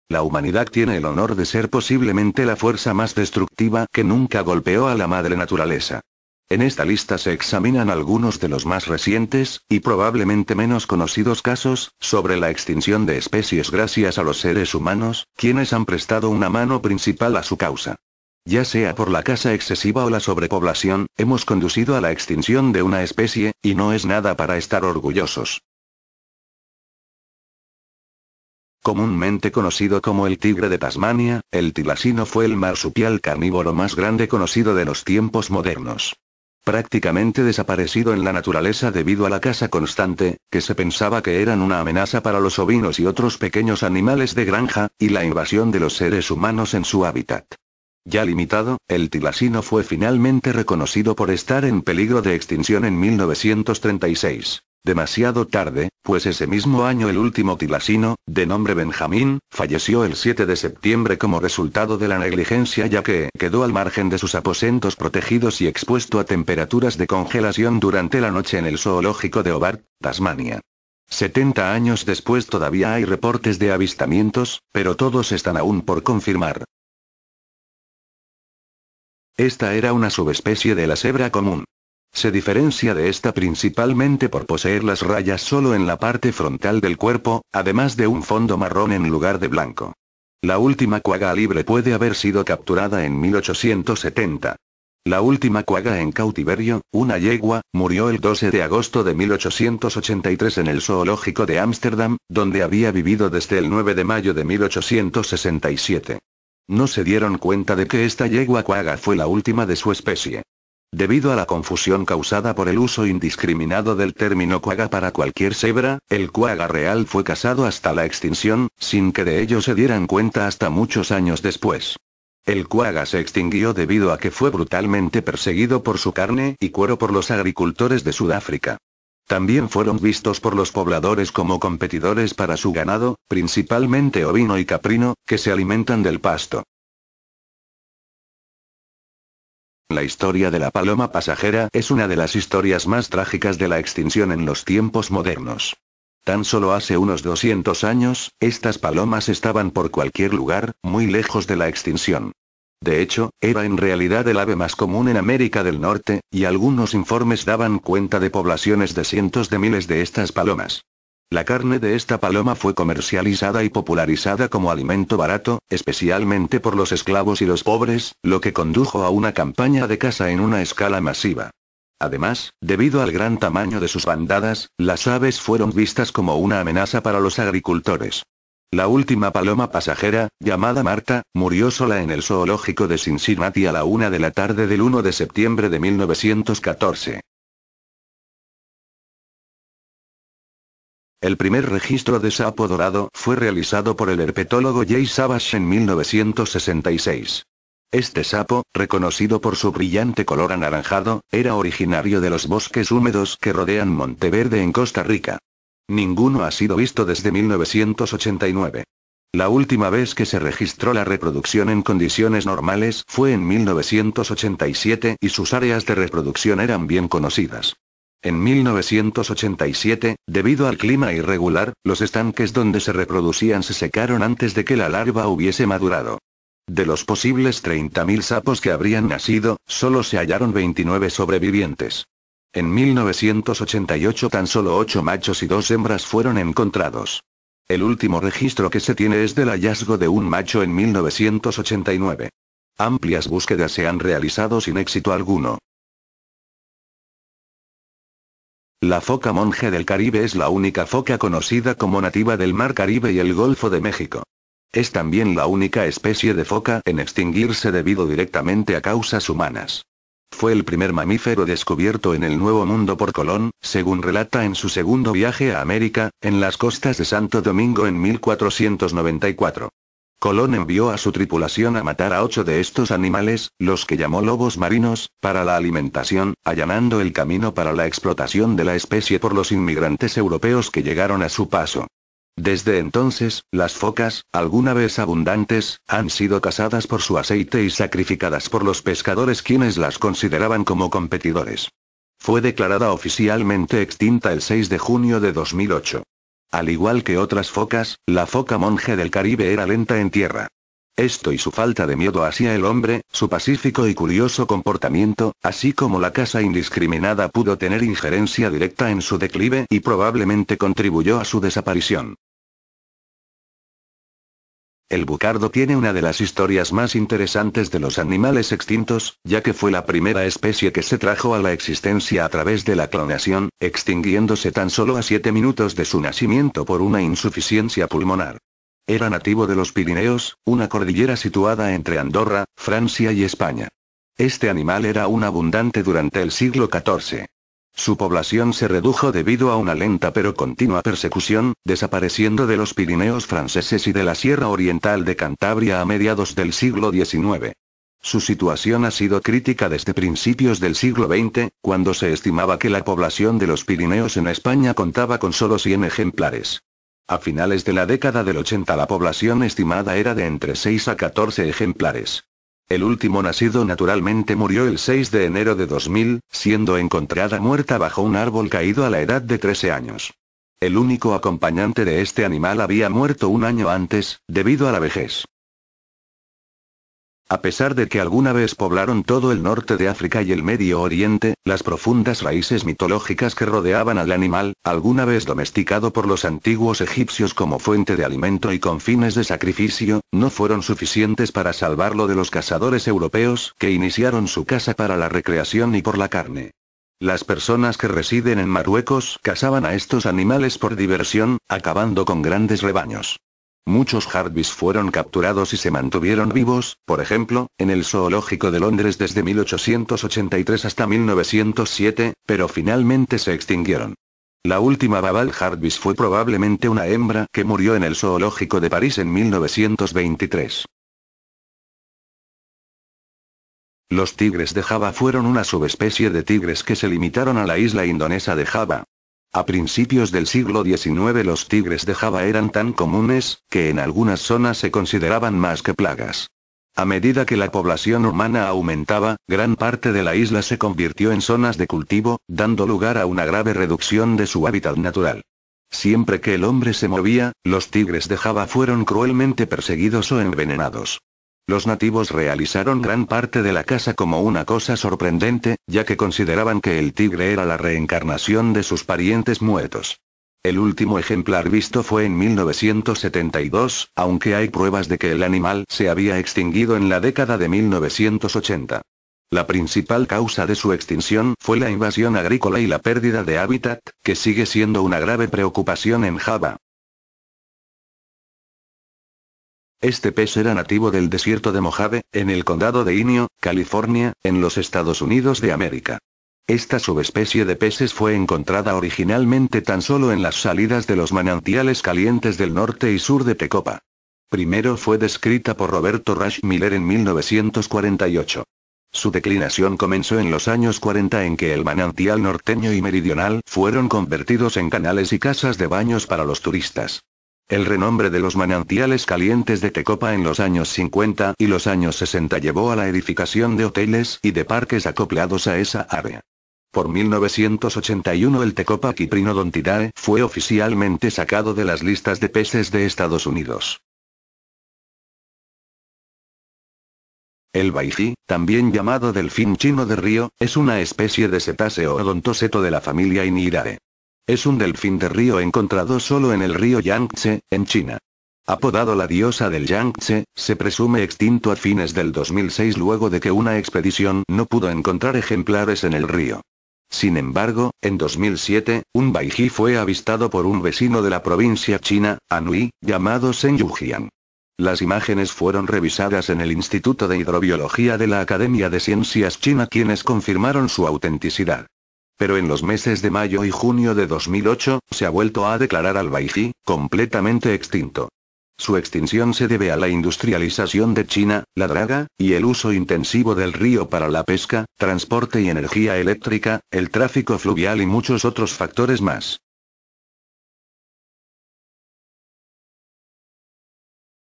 La humanidad tiene el honor de ser posiblemente la fuerza más destructiva que nunca golpeó a la madre naturaleza. En esta lista se examinan algunos de los más recientes, y probablemente menos conocidos casos, sobre la extinción de especies gracias a los seres humanos, quienes han prestado una mano principal a su causa. Ya sea por la caza excesiva o la sobrepoblación, hemos conducido a la extinción de una especie, y no es nada para estar orgullosos. Comúnmente conocido como el tigre de Tasmania, el tilasino fue el marsupial carnívoro más grande conocido de los tiempos modernos. Prácticamente desaparecido en la naturaleza debido a la caza constante, que se pensaba que eran una amenaza para los ovinos y otros pequeños animales de granja, y la invasión de los seres humanos en su hábitat. Ya limitado, el tilasino fue finalmente reconocido por estar en peligro de extinción en 1936. Demasiado tarde, pues ese mismo año el último tilasino, de nombre Benjamín, falleció el 7 de septiembre como resultado de la negligencia ya que quedó al margen de sus aposentos protegidos y expuesto a temperaturas de congelación durante la noche en el zoológico de Hobart, Tasmania. 70 años después todavía hay reportes de avistamientos, pero todos están aún por confirmar. Esta era una subespecie de la cebra común. Se diferencia de esta principalmente por poseer las rayas solo en la parte frontal del cuerpo, además de un fondo marrón en lugar de blanco. La última cuaga libre puede haber sido capturada en 1870. La última cuaga en cautiverio, una yegua, murió el 12 de agosto de 1883 en el zoológico de Ámsterdam, donde había vivido desde el 9 de mayo de 1867. No se dieron cuenta de que esta yegua cuaga fue la última de su especie. Debido a la confusión causada por el uso indiscriminado del término cuaga para cualquier cebra, el cuaga real fue cazado hasta la extinción, sin que de ello se dieran cuenta hasta muchos años después. El cuaga se extinguió debido a que fue brutalmente perseguido por su carne y cuero por los agricultores de Sudáfrica. También fueron vistos por los pobladores como competidores para su ganado, principalmente ovino y caprino, que se alimentan del pasto. La historia de la paloma pasajera es una de las historias más trágicas de la extinción en los tiempos modernos. Tan solo hace unos 200 años, estas palomas estaban por cualquier lugar, muy lejos de la extinción. De hecho, era en realidad el ave más común en América del Norte, y algunos informes daban cuenta de poblaciones de cientos de miles de estas palomas. La carne de esta paloma fue comercializada y popularizada como alimento barato, especialmente por los esclavos y los pobres, lo que condujo a una campaña de caza en una escala masiva. Además, debido al gran tamaño de sus bandadas, las aves fueron vistas como una amenaza para los agricultores. La última paloma pasajera, llamada Marta, murió sola en el zoológico de Cincinnati a la 1 de la tarde del 1 de septiembre de 1914. El primer registro de sapo dorado fue realizado por el herpetólogo J. Savage en 1966. Este sapo, reconocido por su brillante color anaranjado, era originario de los bosques húmedos que rodean Monteverde en Costa Rica. Ninguno ha sido visto desde 1989. La última vez que se registró la reproducción en condiciones normales fue en 1987 y sus áreas de reproducción eran bien conocidas. En 1987, debido al clima irregular, los estanques donde se reproducían se secaron antes de que la larva hubiese madurado. De los posibles 30.000 sapos que habrían nacido, solo se hallaron 29 sobrevivientes. En 1988 tan solo 8 machos y 2 hembras fueron encontrados. El último registro que se tiene es del hallazgo de un macho en 1989. Amplias búsquedas se han realizado sin éxito alguno. La foca monje del Caribe es la única foca conocida como nativa del Mar Caribe y el Golfo de México. Es también la única especie de foca en extinguirse debido directamente a causas humanas. Fue el primer mamífero descubierto en el Nuevo Mundo por Colón, según relata en su segundo viaje a América, en las costas de Santo Domingo en 1494. Colón envió a su tripulación a matar a 8 de estos animales, los que llamó lobos marinos, para la alimentación, allanando el camino para la explotación de la especie por los inmigrantes europeos que llegaron a su paso. Desde entonces, las focas, alguna vez abundantes, han sido cazadas por su aceite y sacrificadas por los pescadores quienes las consideraban como competidores. Fue declarada oficialmente extinta el 6 de junio de 2008. Al igual que otras focas, la foca monje del Caribe era lenta en tierra. Esto y su falta de miedo hacia el hombre, su pacífico y curioso comportamiento, así como la caza indiscriminada pudo tener injerencia directa en su declive y probablemente contribuyó a su desaparición. El bucardo tiene una de las historias más interesantes de los animales extintos, ya que fue la primera especie que se trajo a la existencia a través de la clonación, extinguiéndose tan solo a 7 minutos de su nacimiento por una insuficiencia pulmonar. Era nativo de los Pirineos, una cordillera situada entre Andorra, Francia y España. Este animal era aún abundante durante el siglo XIV. Su población se redujo debido a una lenta pero continua persecución, desapareciendo de los Pirineos franceses y de la Sierra Oriental de Cantabria a mediados del siglo XIX. Su situación ha sido crítica desde principios del siglo XX, cuando se estimaba que la población de los Pirineos en España contaba con solo 100 ejemplares. A finales de la década del 80 la población estimada era de entre 6 a 14 ejemplares. El último nacido naturalmente murió el 6 de enero de 2000, siendo encontrada muerta bajo un árbol caído a la edad de 13 años. El único acompañante de este animal había muerto un año antes, debido a la vejez. A pesar de que alguna vez poblaron todo el norte de África y el Medio Oriente, las profundas raíces mitológicas que rodeaban al animal, alguna vez domesticado por los antiguos egipcios como fuente de alimento y con fines de sacrificio, no fueron suficientes para salvarlo de los cazadores europeos que iniciaron su caza para la recreación y por la carne. Las personas que residen en Marruecos cazaban a estos animales por diversión, acabando con grandes rebaños. Muchos jarvis fueron capturados y se mantuvieron vivos, por ejemplo, en el Zoológico de Londres desde 1883 hasta 1907, pero finalmente se extinguieron. La última babal jarvis fue probablemente una hembra que murió en el Zoológico de París en 1923. Los tigres de Java fueron una subespecie de tigres que se limitaron a la isla indonesa de Java. A principios del siglo XIX los tigres de Java eran tan comunes, que en algunas zonas se consideraban más que plagas. A medida que la población humana aumentaba, gran parte de la isla se convirtió en zonas de cultivo, dando lugar a una grave reducción de su hábitat natural. Siempre que el hombre se movía, los tigres de Java fueron cruelmente perseguidos o envenenados. Los nativos realizaron gran parte de la caza como una cosa sorprendente, ya que consideraban que el tigre era la reencarnación de sus parientes muertos. El último ejemplar visto fue en 1972, aunque hay pruebas de que el animal se había extinguido en la década de 1980. La principal causa de su extinción fue la invasión agrícola y la pérdida de hábitat, que sigue siendo una grave preocupación en Java. Este pez era nativo del desierto de Mojave, en el condado de Inyo, California, en los Estados Unidos de América. Esta subespecie de peces fue encontrada originalmente tan solo en las salidas de los manantiales calientes del norte y sur de Tecopa. Primero fue descrita por Roberto Rush Miller en 1948. Su declinación comenzó en los años 40 en que el manantial norteño y meridional fueron convertidos en canales y casas de baños para los turistas. El renombre de los manantiales calientes de Tecopa en los años 50 y los años 60 llevó a la edificación de hoteles y de parques acoplados a esa área. Por 1981 el Tecopa Kyprinodontidae fue oficialmente sacado de las listas de peces de Estados Unidos. El baiji, también llamado delfín chino de río, es una especie de cetáceo odontoceto de la familia Inidae. Es un delfín de río encontrado solo en el río Yangtze, en China. Apodado la diosa del Yangtze, se presume extinto a fines del 2006 luego de que una expedición no pudo encontrar ejemplares en el río. Sin embargo, en 2007, un baiji fue avistado por un vecino de la provincia china, Anhui, llamado Shen Yujian. Las imágenes fueron revisadas en el Instituto de Hidrobiología de la Academia de Ciencias China quienes confirmaron su autenticidad. Pero en los meses de mayo y junio de 2008, se ha vuelto a declarar al baiji, completamente extinto. Su extinción se debe a la industrialización de China, la draga, y el uso intensivo del río para la pesca, transporte y energía eléctrica, el tráfico fluvial y muchos otros factores más.